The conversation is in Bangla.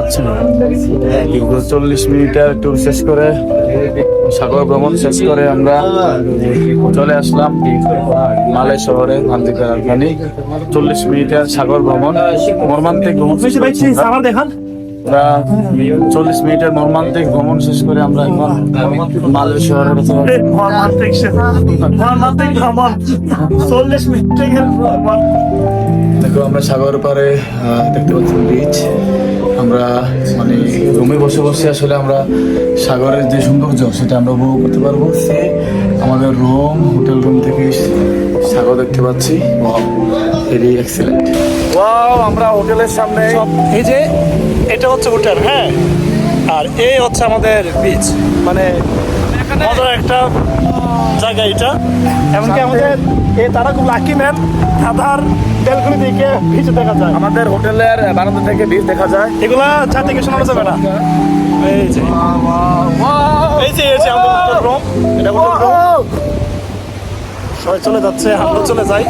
পাচ্ছেন, দীর্ঘ 40 মিনিটের ট্যুর শেষ করে, সাগর ভ্রমণ শেষ করে আমরা চলে আসলাম মালয় শহরে, মালদ্বীপের রাজধানী। 40 মিনিটের সাগর ভ্রমণ, মর্মান্তিক ভ্রমণ। আমরা 40 মিনিটের মর্মান্তিক ভ্রমণ শেষ করে আমরা এখন মালয় শহরে দেখো, আমরা সাগর পারে দেখতে পাচ্ছি বিচ। আমরা মানে রুমে বসে বসে আসলে আমরা সাগরের যে সৌন্দর্য সেটা আমরা উপভোগ করতে পারবো। সে আমাদের হোটেল রুম থেকে সাগর দেখতে পাচ্ছি, ভেরি এক্সেলেন্ট। ওয়াও, আমরা হোটেলের সামনে, এই যে এটা হচ্ছে হোটেল, হ্যাঁ, আর এই হচ্ছে আমাদের বিচ। মানে মজার একটা জায়গা এটা। এমনকি আমাদের এই তারা খুব লাকি ম্যান, আধার বেলকনি থেকে বিচ দেখা যায়। আমাদের হোটেলের বারান্দা থেকে বিচ দেখা যায়। এগুলা যা থেকে শোনা যাবে না। এই যে আমাদের হোটেল রুম, এটা হোটেল রুম। সবাই চলে যাচ্ছে, আমরা চলে যাই।